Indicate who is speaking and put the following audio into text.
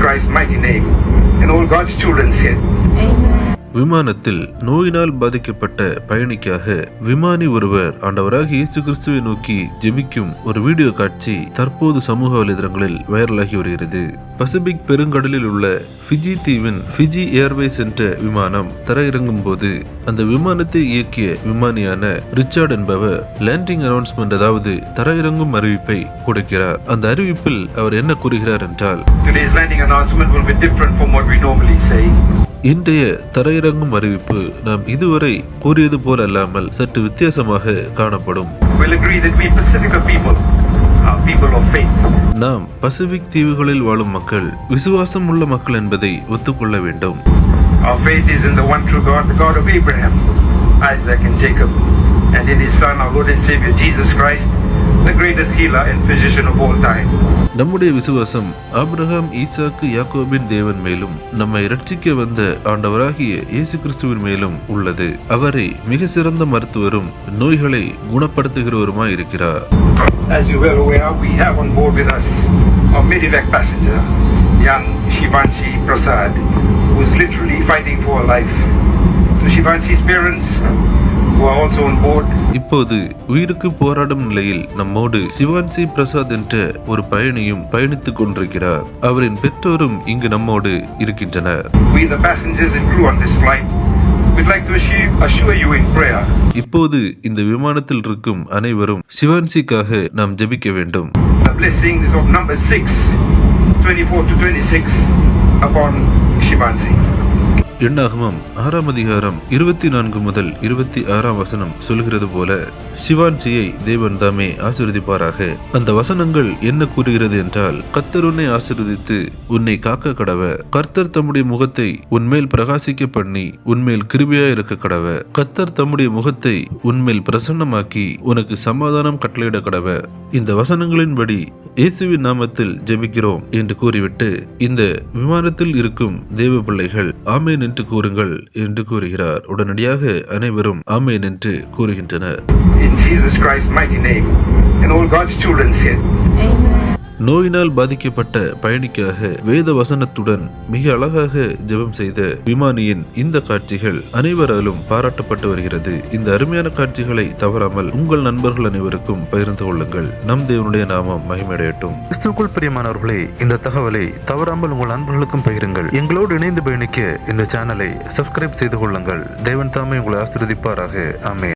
Speaker 1: Christ's mighty name, and all God's children said,
Speaker 2: விமானத்தில் நோயினால் பாதிக்கப்பட்ட பயணிக்காக விமானி ஒருவர் ஆண்டவராக இயேசு கிறிஸ்துவை நோக்கி ஜெபிக்கும் ஒரு வீடியோ காட்சி தற்போது சமூக வலைதளங்களில் வைரலாகி வருகிறது. பசிபிக் பெருங்கடலில் உள்ள ஃபிஜி தீவின் ஃபிஜி ஏர்வேஸ் என்ற விமானம் தரையிறங்கும் போது அந்த விமானத்தை இயக்கிய விமானியான ரிச்சர்ட் என்பவர் லேண்டிங் அனௌன்ஸ்மெண்ட், அதாவது தரையிறங்கும் அறிவிப்பை கொடுக்கிறார். அந்த அறிவிப்பில் அவர் என்ன கூறுகிறார் என்றால்,
Speaker 1: Today's landing announcement will be different from what we normally say.
Speaker 2: இன்றைய தரையிறங்கும் அறிவிப்பு நாம் இதுவரை கூறியது போல் அல்லாமல் சற்று வித்தியாசமாக காணப்படும்.
Speaker 1: We'll agree that we Pacifica people are people of faith.
Speaker 2: நாம் பசிபிக் தீவுகளில் வாழும் மக்கள் விசுவாசம் உள்ள மக்கள் என்பதை ஒத்துக்கொள்ள வேண்டும்.
Speaker 1: Our faith is in the one true God, the God of Abraham, Isaac and Jacob, and in His Son, our Lord and Savior Jesus Christ, the greatest healer and physician of all time.
Speaker 2: நம்முடைய விசுவாசம் Abraham, ஈசாக்கு, யாக்கோபின் தேவன் மேலும் நம்மை இரட்சிக்க வந்த ஆண்டவராகிய இயேசு கிறிஸ்துவின் மேலும் உள்ளது. அவரே மிக சிறந்த மருத்துவரும் நோய்களை குணப்படுத்துகிறவருமாய் இருக்கிறார்.
Speaker 1: As you well aware, we have on board with us our Medivac passenger, young Shivanshi Prasad, who is literally fighting for her life. To Shivanshi's parents, who are also on board,
Speaker 2: இப்போது உயிருக்கு போராடும் நிலையில் நம்மோடு சிவான்சி பிரசாத் என்ற ஒரு பயணியும் பயணித்துக் கொண்டிருக்கிறார். அவரின் பெற்றோரும் இங்கு நம்மோடு இருக்கின்றனர்.
Speaker 1: we the passengers and crew on this flight, we'd like to assure you in prayer.
Speaker 2: இப்போது இந்த விமானத்தில் இருக்கும் அனைவரும் சிவான்சிக்காக நாம் ஜெபிக்க வேண்டும்.
Speaker 1: The blessings of number 6, 24 to 26 upon Shivanshi.
Speaker 2: எண்ணாகமம் 6ஆம் அதிகாரம் 24 முதல் 26ஆம் வசனம் சொல்கிறது போல சிவான்சியை தேவன் தாமே ஆசீர்வதிப்பாராக. அந்த வசனங்கள் என்ன கூறுகிறது என்றால், கர்த்தர் உன்னை ஆசீர்வதித்து உன்னை காக்க கடவ, கர்த்தர் தம்முடைய முகத்தை உன்மேல் பிரகாசிக்க பண்ணி உன்மேல் கிருபையா இருக்க கடவ, கர்த்தர் தம்முடைய முகத்தை உன்மேல் பிரசன்னமாக்கி உனக்கு சமாதானம் கட்டளையிட கடவ. இந்த வசனங்களின்படி இயேசுவின் நாமத்தில் ஜெபிக்கிறோம் என்று கூறிவிட்டு இந்த விமானத்தில் இருக்கும் தேவ பிள்ளைகள் ஆமேன் என்று கூறுங்கள் என்று கூறுகிறார். உடனடியாக அனைவரும் ஆமேன் என்று கூறுகின்றனர்.
Speaker 1: In Jesus Christ's mighty name, and all God's children said,
Speaker 2: நோயினால் பாதிக்கப்பட்ட பயணிக்காக வேத வசனத்துடன் மிக அழகாக ஜெபம் செய்த விமானியின் இந்த காட்சிகள் அனைவராலும் பாராட்டப்பட்டு வருகிறது. இந்த அருமையான காட்சிகளை தவறாமல் உங்கள் நண்பர்கள் அனைவருக்கும் பகிர்ந்து கொள்ளுங்கள். நம் தேவனுடைய நாமம் மகிமையடையட்டும். கிறிஸ்துவுக்குள் பிரியமானவர்களே, இந்த தகவலை தவறாமல் உங்கள் நண்பர்களுக்கும் பகிருங்கள். எங்களோடு இணைந்து பயணிக்க இந்த சேனலை சப்ஸ்கிரைப் செய்து கொள்ளுங்கள். தேவன் தாமே உங்களை ஆசீர்வதிப்பாராக. ஆமென்.